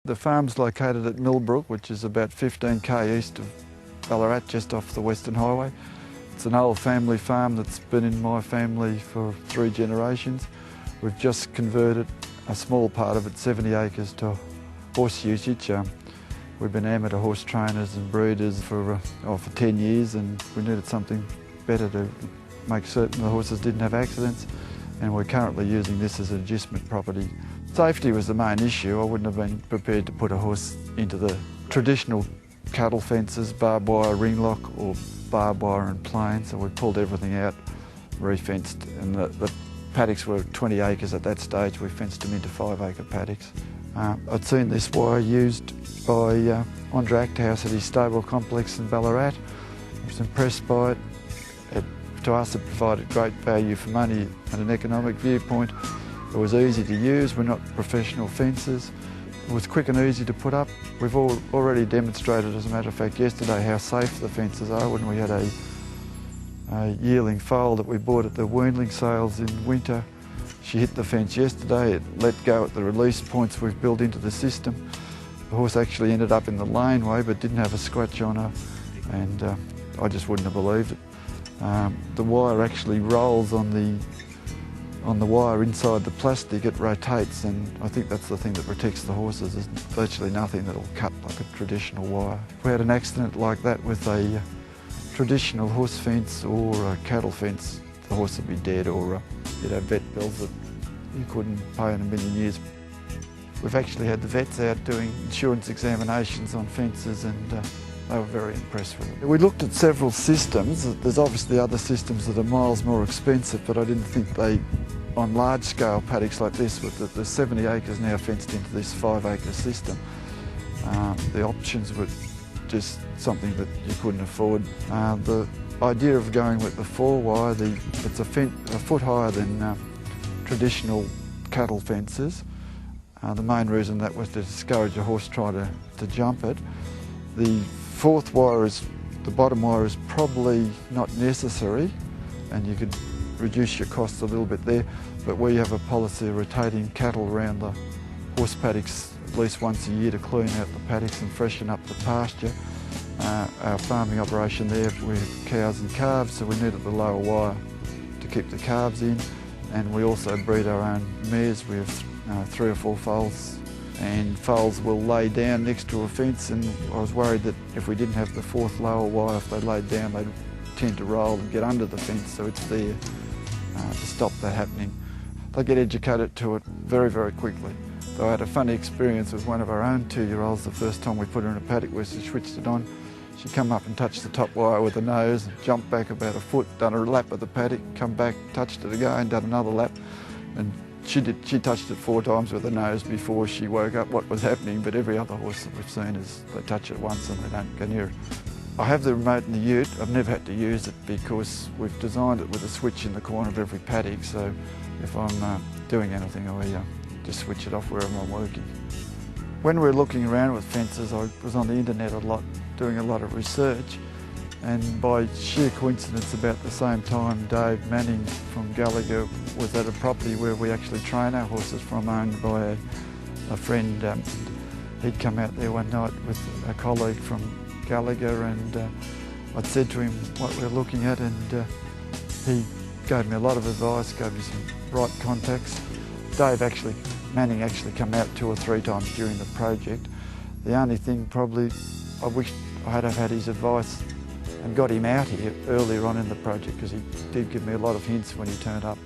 The farm's located at Millbrook, which is about 15k east of Ballarat, just off the Western Highway. It's an old family farm that's been in my family for 3 generations. We've just converted a small part of it, 70 acres, to horse usage. We've been amateur horse trainers and breeders for 10 years, and we needed something better to make certain the horses didn't have accidents, and we're currently using this as an agistment property. Safety was the main issue. I wouldn't have been prepared to put a horse into the traditional cattle fences, barbed wire ring lock or barbed wire and plain, so we pulled everything out, re-fenced, and the paddocks were 20 acres at that stage. We fenced them into 5-acre paddocks. I'd seen this wire used by Andre Acthouse at his stable complex in Ballarat. I was impressed by it. To us, it provided great value for money and an economic viewpoint. It was easy to use. We're not professional fencers. It was quick and easy to put up. We've already demonstrated, as a matter of fact, yesterday how safe the fences are when we had a yearling foal that we bought at the weanling sales in winter. She hit the fence yesterday. It let go at the release points we've built into the system. The horse actually ended up in the laneway but didn't have a scratch on her, and I just wouldn't have believed it. The wire actually rolls on the wire inside the plastic. It rotates, and I think that's the thing that protects the horses. There's virtually nothing that'll cut like a traditional wire. If we had an accident like that with a traditional horse fence or a cattle fence, the horse would be dead, or you'd have vet bills that you couldn't pay in a million years. We've actually had the vets out doing insurance examinations on fences, and they were very impressed with it. We looked at several systems. There's obviously other systems that are miles more expensive, but I didn't think they, on large scale paddocks like this, with the 70 acres now fenced into this 5-acre system, the options were just something that you couldn't afford. The idea of going with the 4-wire, it's a foot higher than traditional cattle fences. The main reason that was to discourage a horse trying to jump it. The 4th wire the bottom wire is probably not necessary, and you could reduce your costs a little bit there, but we have a policy of rotating cattle around the horse paddocks at least once a year to clean out the paddocks and freshen up the pasture. Our farming operation there, we have cows and calves, so we needed the lower wire to keep the calves in, and we also breed our own mares. We have 3 or 4 foals, and foals will lay down next to a fence, and I was worried that if we didn't have the 4th lower wire, if they laid down, they'd tend to roll and get under the fence, so it's there to stop that happening. They get educated to it very, very quickly. Though I had a funny experience with one of our own 2-year-olds the first time we put her in a paddock where she switched it on. She come up and touched the top wire with her nose, jumped back about a foot, done a lap of the paddock, come back, touched it again, done another lap, and she touched it 4 times with her nose before she woke up what was happening, but every other horse that we've seen is they touch it once and they don't go near it. I have the remote in the ute. I've never had to use it because we've designed it with a switch in the corner of every paddock, so if I'm doing anything, I just switch it off wherever I'm working. When we were looking around with fences, I was on the internet a lot, doing a lot of research, and by sheer coincidence about the same time Dave Manning from Gallagher was at a property where we actually train our horses from, owned by a friend. He'd come out there one night with a colleague from Gallagher, and I'd said to him what we're looking at, and he gave me a lot of advice, gave me some right contacts. Manning actually come out 2 or 3 times during the project. The only thing probably, I wish I had had his advice and got him out here earlier on in the project, because he did give me a lot of hints when he turned up.